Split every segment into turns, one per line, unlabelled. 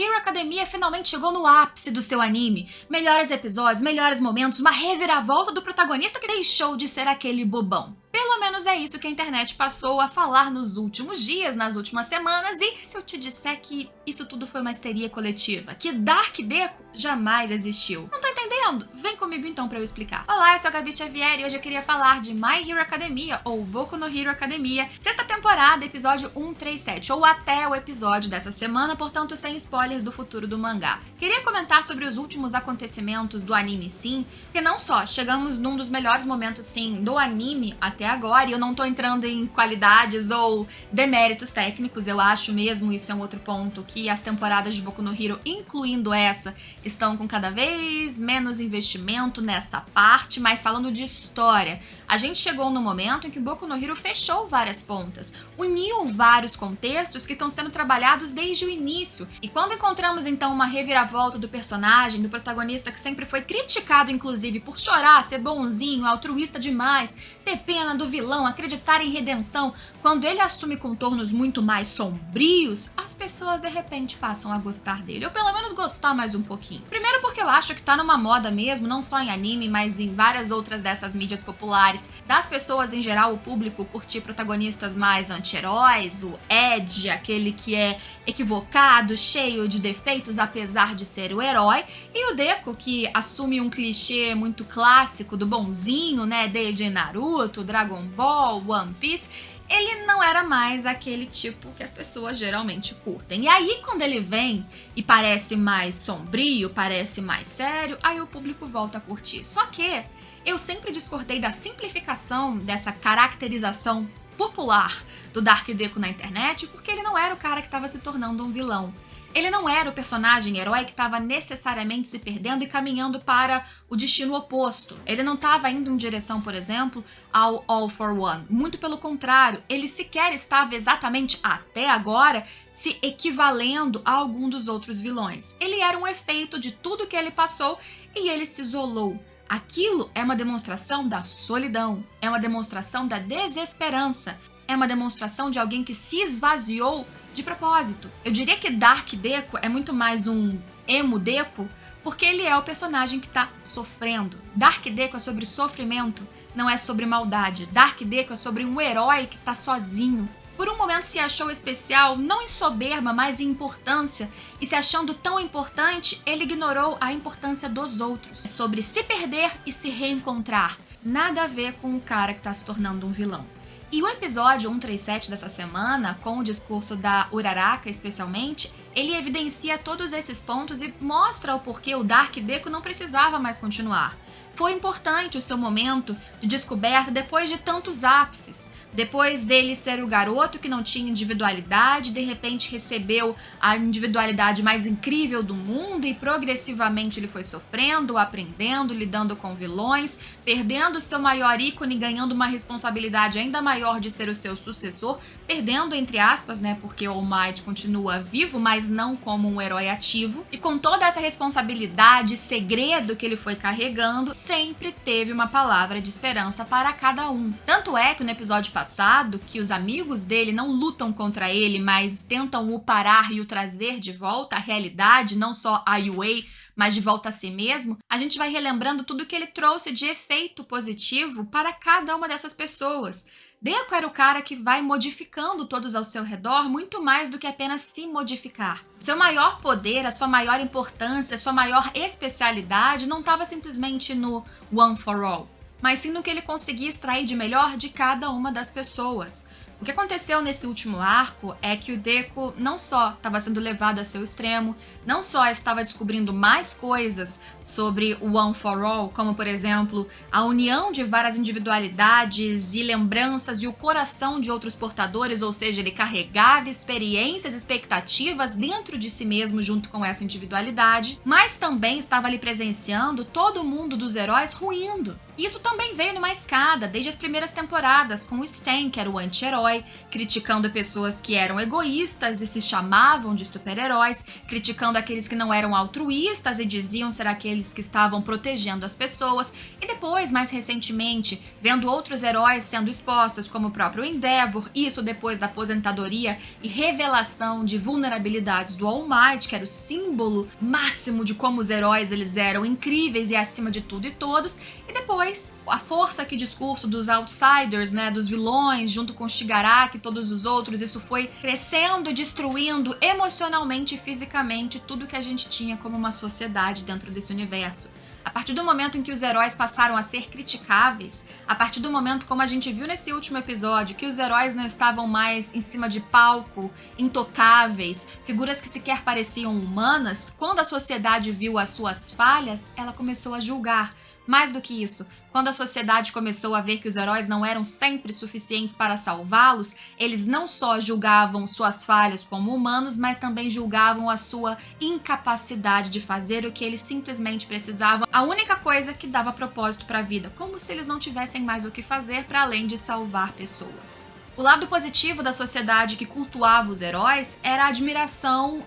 Hero Academia finalmente chegou no ápice do seu anime. Melhores episódios, melhores momentos, uma reviravolta do protagonista que deixou de ser aquele bobão. Pelo menos é isso que a internet passou a falar nos últimos dias, nas últimas semanas, e se eu te disser que isso tudo foi uma histeria coletiva, que Dark Deku jamais existiu? Não tá entendendo? Vem comigo então pra eu explicar. Olá, eu sou a Gabi Xavier e hoje eu queria falar de My Hero Academia, ou Boku no Hero Academia, sexta temporada, episódio 137, ou até o episódio dessa semana, portanto sem spoilers do futuro do mangá. Queria comentar sobre os últimos acontecimentos do anime sim, porque não só chegamos num dos melhores momentos sim do anime até agora, e eu não tô entrando em qualidades ou deméritos técnicos, eu acho mesmo, isso é um outro ponto, que as temporadas de Boku no Hero, incluindo essa, estão com cada vez menos investimento nessa parte, mas falando de história, a gente chegou no momento em que Boku no Hero fechou várias pontas, uniu vários contextos que estão sendo trabalhados desde o início, e quando encontramos então uma reviravolta do personagem, do protagonista que sempre foi criticado inclusive por chorar, ser bonzinho, altruísta demais, ter pena do vilão, acreditar em redenção, quando ele assume contornos muito mais sombrios, as pessoas de repente passam a gostar dele, ou pelo menos gostar mais um pouquinho. Primeiro porque eu acho que tá numa moda mesmo, não só em anime, mas em várias outras dessas mídias populares, das pessoas em geral, o público, curtir protagonistas mais anti-heróis, o Ed, aquele que é equivocado, cheio de defeitos apesar de ser o herói, e o Deku, que assume um clichê muito clássico do bonzinho, né, desde Naruto, Dragon Ball, One Piece. Ele não era mais aquele tipo que as pessoas geralmente curtem. E aí, quando ele vem e parece mais sombrio, parece mais sério, aí o público volta a curtir. Só que eu sempre discordei da simplificação dessa caracterização popular do Dark Deku na internet, porque ele não era o cara que estava se tornando um vilão. Ele não era o personagem herói que estava necessariamente se perdendo e caminhando para o destino oposto. Ele não estava indo em direção, por exemplo, ao All for One. Muito pelo contrário, ele sequer estava exatamente até agora se equivalendo a algum dos outros vilões. Ele era um efeito de tudo que ele passou e ele se isolou. Aquilo é uma demonstração da solidão, é uma demonstração da desesperança, é uma demonstração de alguém que se esvaziou de propósito. Eu diria que Dark Deku é muito mais um emo Deku, porque ele é o personagem que tá sofrendo. Dark Deku é sobre sofrimento, não é sobre maldade. Dark Deku é sobre um herói que tá sozinho. Por um momento se achou especial, não em soberba, mas em importância, e se achando tão importante, ele ignorou a importância dos outros. É sobre se perder e se reencontrar. Nada a ver com o cara que tá se tornando um vilão. E o episódio 137 dessa semana, com o discurso da Uraraka especialmente, ele evidencia todos esses pontos e mostra o porquê o Dark Deku não precisava mais continuar. Foi importante o seu momento de descoberta depois de tantos ápices. Depois dele ser o garoto que não tinha individualidade, de repente recebeu a individualidade mais incrível do mundo e progressivamente ele foi sofrendo, aprendendo, lidando com vilões, perdendo seu maior ícone, ganhando uma responsabilidade ainda maior de ser o seu sucessor, perdendo entre aspas, né, porque All Might continua vivo, mas não como um herói ativo. E com toda essa responsabilidade, segredo que ele foi carregando, sempre teve uma palavra de esperança para cada um. Tanto é que no episódio passado, que os amigos dele não lutam contra ele, mas tentam o parar e o trazer de volta à realidade, não só a Yue, mas de volta a si mesmo, a gente vai relembrando tudo que ele trouxe de efeito positivo para cada uma dessas pessoas. Deku era o cara que vai modificando todos ao seu redor muito mais do que apenas se modificar. Seu maior poder, a sua maior importância, a sua maior especialidade não estava simplesmente no One for All, mas sim no que ele conseguia extrair de melhor de cada uma das pessoas. O que aconteceu nesse último arco é que o Deku não só estava sendo levado a seu extremo, não só estava descobrindo mais coisas sobre o One for All, como por exemplo a união de várias individualidades e lembranças e o coração de outros portadores, ou seja, ele carregava experiências, expectativas dentro de si mesmo junto com essa individualidade, mas também estava ali presenciando todo o mundo dos heróis ruindo. E isso também veio numa escada, desde as primeiras temporadas, com o Stan, que era o anti-herói, criticando pessoas que eram egoístas e se chamavam de super-heróis, criticando aqueles que não eram altruístas e diziam ser aqueles que estavam protegendo as pessoas, e depois, mais recentemente, vendo outros heróis sendo expostos, como o próprio Endeavor, isso depois da aposentadoria e revelação de vulnerabilidades do All Might, que era o símbolo máximo de como os heróis eles eram incríveis e acima de tudo e todos, e depois a força que discurso dos outsiders, né, dos vilões, junto com Shigaraki e todos os outros, isso foi crescendo e destruindo emocionalmente e fisicamente tudo que a gente tinha como uma sociedade dentro desse universo. A partir do momento em que os heróis passaram a ser criticáveis, a partir do momento, como a gente viu nesse último episódio, que os heróis não estavam mais em cima de palco, intocáveis, figuras que sequer pareciam humanas, quando a sociedade viu as suas falhas, ela começou a julgar. Mais do que isso, quando a sociedade começou a ver que os heróis não eram sempre suficientes para salvá-los, eles não só julgavam suas falhas como humanos, mas também julgavam a sua incapacidade de fazer o que eles simplesmente precisavam, a única coisa que dava propósito para a vida, como se eles não tivessem mais o que fazer para além de salvar pessoas. O lado positivo da sociedade que cultuava os heróis era a admiração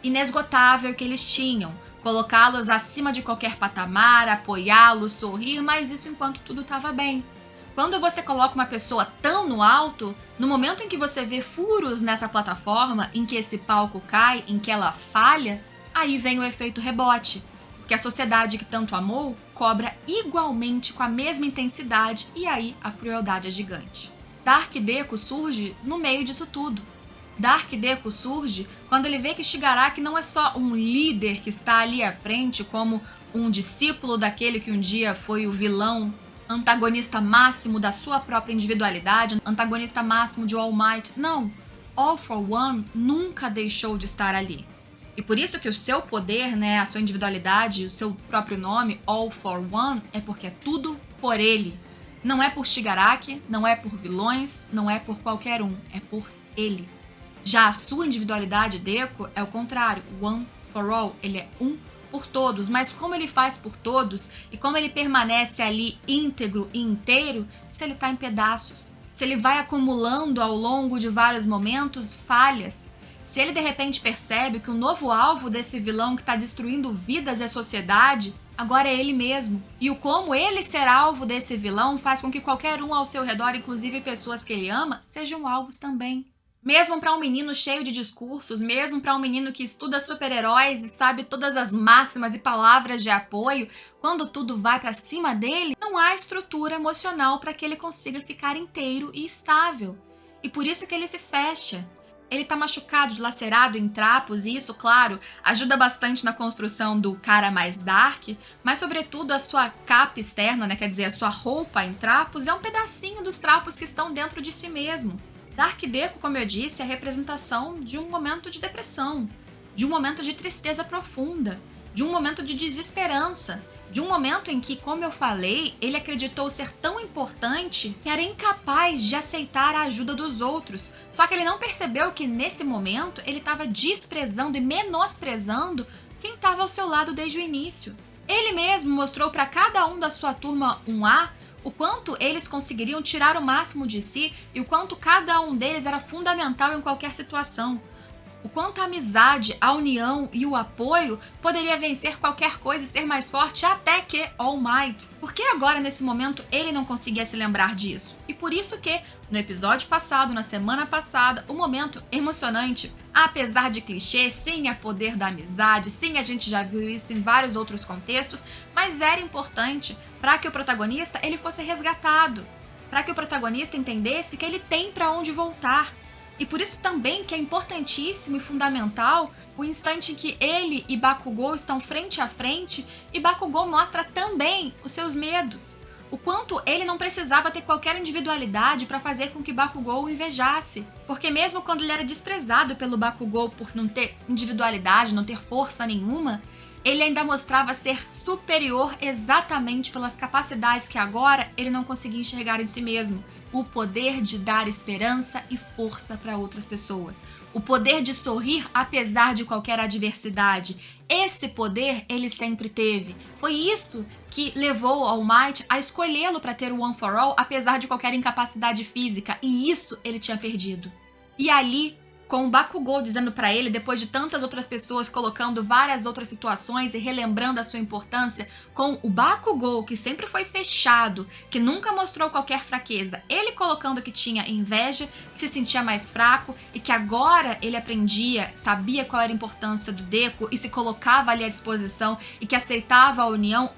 inesgotável que eles tinham, colocá-los acima de qualquer patamar, apoiá-los, sorrir, mas isso enquanto tudo estava bem. Quando você coloca uma pessoa tão no alto, no momento em que você vê furos nessa plataforma, em que esse palco cai, em que ela falha, aí vem o efeito rebote, que a sociedade que tanto amou cobra igualmente com a mesma intensidade e aí a crueldade é gigante. Dark Deku surge no meio disso tudo. Dark Deku surge quando ele vê que Shigaraki não é só um líder que está ali à frente como um discípulo daquele que um dia foi o vilão, antagonista máximo da sua própria individualidade, antagonista máximo de All Might. Não, All for One nunca deixou de estar ali. E por isso que o seu poder, né, a sua individualidade, o seu próprio nome, All for One, é porque é tudo por ele. Não é por Shigaraki, não é por vilões, não é por qualquer um, é por ele. Já a sua individualidade, Deku, é o contrário, one for all, ele é um por todos, mas como ele faz por todos e como ele permanece ali íntegro e inteiro se ele está em pedaços, se ele vai acumulando ao longo de vários momentos falhas, se ele de repente percebe que o novo alvo desse vilão que está destruindo vidas e a sociedade agora é ele mesmo, e o como ele ser alvo desse vilão faz com que qualquer um ao seu redor, inclusive pessoas que ele ama, sejam alvos também. Mesmo para um menino cheio de discursos, mesmo para um menino que estuda super-heróis e sabe todas as máximas e palavras de apoio, quando tudo vai para cima dele, não há estrutura emocional para que ele consiga ficar inteiro e estável. E por isso que ele se fecha. Ele tá machucado, dilacerado em trapos, e isso, claro, ajuda bastante na construção do cara mais dark, mas sobretudo a sua capa externa, né, quer dizer, a sua roupa em trapos, é um pedacinho dos trapos que estão dentro de si mesmo. Dark Deku, como eu disse, é a representação de um momento de depressão, de um momento de tristeza profunda, de um momento de desesperança, de um momento em que, como eu falei, ele acreditou ser tão importante que era incapaz de aceitar a ajuda dos outros. Só que ele não percebeu que, nesse momento, ele estava desprezando e menosprezando quem estava ao seu lado desde o início. Ele mesmo mostrou para cada um da sua turma 1A o quanto eles conseguiriam tirar o máximo de si e o quanto cada um deles era fundamental em qualquer situação. O quanto a amizade, a união e o apoio poderia vencer qualquer coisa e ser mais forte até que All Might. Por que agora, nesse momento, ele não conseguia se lembrar disso? E por isso que, no episódio passado, na semana passada, o momento emocionante, apesar de clichê, sim, é poder da amizade, sim, a gente já viu isso em vários outros contextos, mas era importante para que o protagonista ele fosse resgatado, para que o protagonista entendesse que ele tem para onde voltar. E por isso também que é importantíssimo e fundamental o instante em que ele e Bakugou estão frente a frente e Bakugou mostra também os seus medos. O quanto ele não precisava ter qualquer individualidade para fazer com que Bakugou o invejasse. Porque mesmo quando ele era desprezado pelo Bakugou por não ter individualidade, não ter força nenhuma, ele ainda mostrava ser superior exatamente pelas capacidades que agora ele não conseguia enxergar em si mesmo. O poder de dar esperança e força para outras pessoas. O poder de sorrir apesar de qualquer adversidade. Esse poder ele sempre teve. Foi isso que levou All Might a escolhê-lo para ter o One for All, apesar de qualquer incapacidade física. E isso ele tinha perdido. E ali, com o Bakugou dizendo para ele, depois de tantas outras pessoas colocando várias outras situações e relembrando a sua importância, com o Bakugou, que sempre foi fechado, que nunca mostrou qualquer fraqueza, ele colocando que tinha inveja, que se sentia mais fraco e que agora ele aprendia, sabia qual era a importância do Deku e se colocava ali à disposição e que aceitava a união.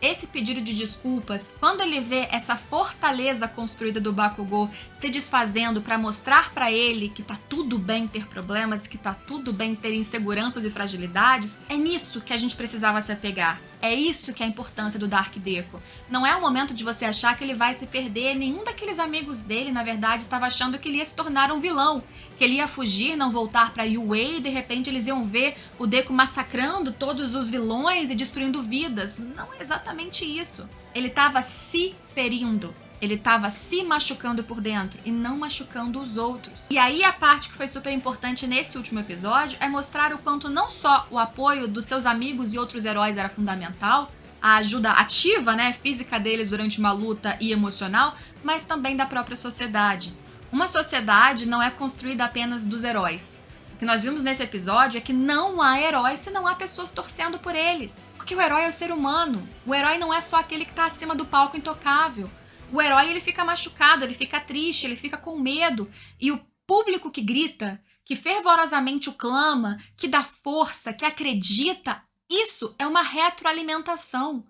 Esse pedido de desculpas, quando ele vê essa fortaleza construída do Bakugou se desfazendo para mostrar para ele que tá tudo bem ter problemas e que tá tudo bem ter inseguranças e fragilidades, é nisso que a gente precisava se apegar. É isso que é a importância do Dark Deku. Não é o momento de você achar que ele vai se perder. Nenhum daqueles amigos dele, na verdade, estava achando que ele ia se tornar um vilão. Que ele ia fugir, não voltar para Yue e de repente eles iam ver o Deku massacrando todos os vilões e destruindo vidas. Não é exatamente isso. Ele estava se ferindo. Ele estava se machucando por dentro e não machucando os outros. E aí a parte que foi super importante nesse último episódio é mostrar o quanto não só o apoio dos seus amigos e outros heróis era fundamental, a ajuda ativa, física deles durante uma luta e emocional, mas também da própria sociedade. Uma sociedade não é construída apenas dos heróis. O que nós vimos nesse episódio é que não há heróis se não há pessoas torcendo por eles. Porque o herói é o ser humano. O herói não é só aquele que está acima do palco intocável. O herói ele fica machucado, ele fica triste, ele fica com medo. E o público que grita, que fervorosamente o clama, que dá força, que acredita, isso é uma retroalimentação.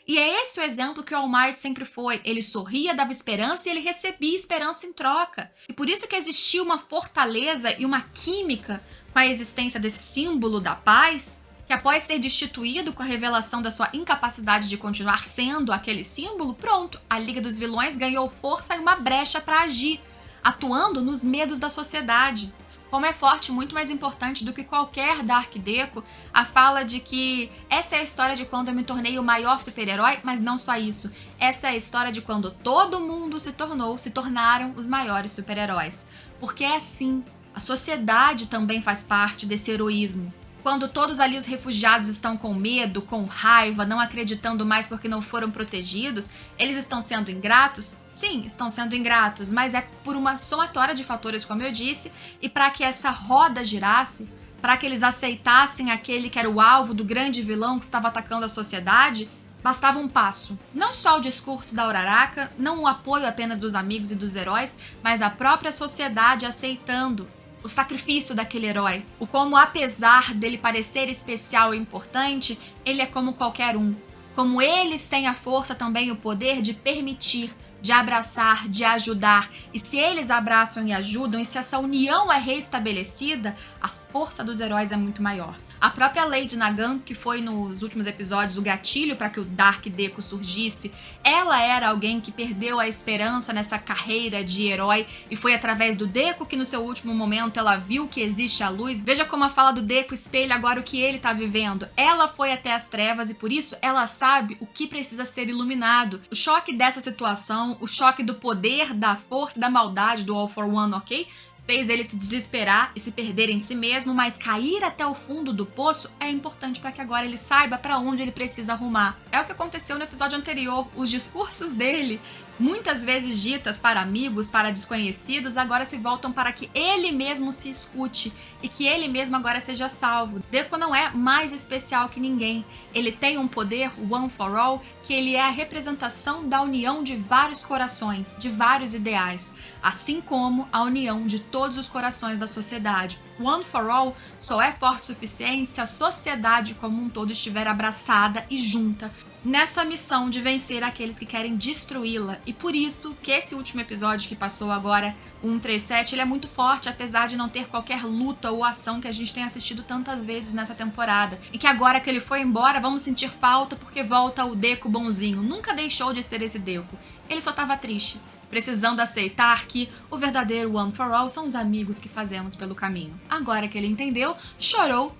E é esse o exemplo que o All Might sempre foi. Ele sorria, dava esperança e ele recebia esperança em troca. E por isso que existia uma fortaleza e uma química com a existência desse símbolo da paz, que após ser destituído com a revelação da sua incapacidade de continuar sendo aquele símbolo, pronto, a Liga dos Vilões ganhou força e uma brecha para agir, atuando nos medos da sociedade. Como é forte, muito mais importante do que qualquer Dark Deku, a fala de que essa é a história de quando eu me tornei o maior super-herói, mas não só isso. Essa é a história de quando todo mundo se tornaram os maiores super-heróis. Porque é assim, a sociedade também faz parte desse heroísmo. Quando todos ali os refugiados estão com medo, com raiva, não acreditando mais porque não foram protegidos, eles estão sendo ingratos? Sim, estão sendo ingratos, mas é por uma somatória de fatores, como eu disse, e para que essa roda girasse, para que eles aceitassem aquele que era o alvo do grande vilão que estava atacando a sociedade, bastava um passo. Não só o discurso da Uraraka, não o apoio apenas dos amigos e dos heróis, mas a própria sociedade aceitando o sacrifício daquele herói, o como apesar dele parecer especial e importante, ele é como qualquer um. Como eles têm a força também e o poder de permitir, de abraçar, de ajudar. E se eles abraçam e ajudam, e se essa união é reestabelecida, a força dos heróis é muito maior. A própria Lady Nagant, que foi nos últimos episódios o gatilho para que o Dark Deku surgisse, ela era alguém que perdeu a esperança nessa carreira de herói e foi através do Deku que no seu último momento ela viu que existe a luz. Veja como a fala do Deku espelha agora o que ele está vivendo. Ela foi até as trevas e por isso ela sabe o que precisa ser iluminado. O choque dessa situação, o choque do poder, da força, da maldade do All for One, ok? Fez ele se desesperar e se perder em si mesmo, mas cair até o fundo do poço é importante para que agora ele saiba para onde ele precisa arrumar. É o que aconteceu no episódio anterior. Os discursos dele, muitas vezes ditas para amigos, para desconhecidos, agora se voltam para que ele mesmo se escute e que ele mesmo agora seja salvo. Deku não é mais especial que ninguém. Ele tem um poder, One for All, que ele é a representação da união de vários corações, de vários ideais, assim como a união de todos os corações da sociedade. One for All só é forte o suficiente se a sociedade como um todo estiver abraçada e junta nessa missão de vencer aqueles que querem destruí-la. E por isso que esse último episódio que passou agora, o 137, ele é muito forte, apesar de não ter qualquer luta ou ação que a gente tem assistido tantas vezes nessa temporada. E que agora que ele foi embora, vamos sentir falta porque volta o Deku bonzinho. Nunca deixou de ser esse Deku. ele só tava triste, precisando aceitar que o verdadeiro One for All são os amigos que fazemos pelo caminho. Agora que ele entendeu, chorou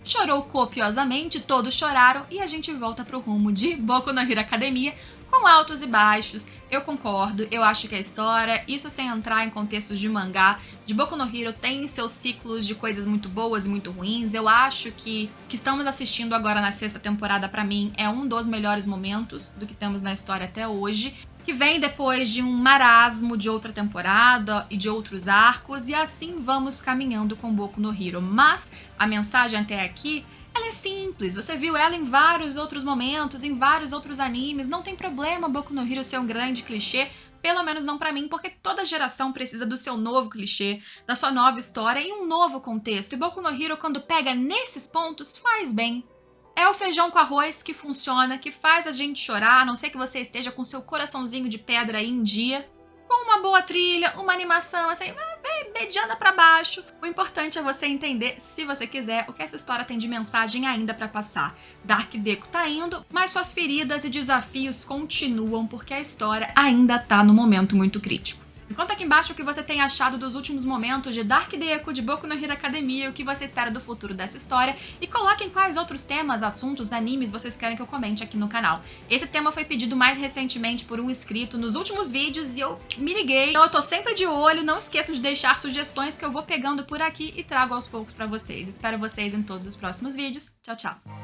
copiosamente, todos choraram e a gente volta pro rumo de Boku no Hero Academia, com altos e baixos. Eu concordo, eu acho que a história, isso sem entrar em contextos de mangá, de Boku no Hero tem seus ciclos de coisas muito boas e muito ruins. Eu acho que o que estamos assistindo agora na 6ª temporada, pra mim, é um dos melhores momentos do que temos na história até hoje, que vem depois de um marasmo de outra temporada e de outros arcos, e assim vamos caminhando com Boku no Hero. Mas a mensagem até aqui, ela é simples, você viu ela em vários outros momentos, em vários outros animes, não tem problema Boku no Hero ser um grande clichê, pelo menos não pra mim, porque toda geração precisa do seu novo clichê, da sua nova história e um novo contexto, e Boku no Hero, quando pega nesses pontos, faz bem. É o feijão com arroz que funciona, que faz a gente chorar, a não ser que você esteja com seu coraçãozinho de pedra aí em dia, com uma boa trilha, uma animação assim, mediana pra baixo. O importante é você entender, se você quiser, o que essa história tem de mensagem ainda pra passar. Dark Deku tá indo, mas suas feridas e desafios continuam, porque a história ainda tá no momento muito crítico. Me conta aqui embaixo o que você tem achado dos últimos momentos de Dark Deku, de Boku no Hero Academia, o que você espera do futuro dessa história, e coloquem quais outros temas, assuntos, animes vocês querem que eu comente aqui no canal. Esse tema foi pedido mais recentemente por um inscrito nos últimos vídeos e eu me liguei. Então eu tô sempre de olho, não esqueçam de deixar sugestões que eu vou pegando por aqui e trago aos poucos pra vocês. Espero vocês em todos os próximos vídeos. Tchau, tchau!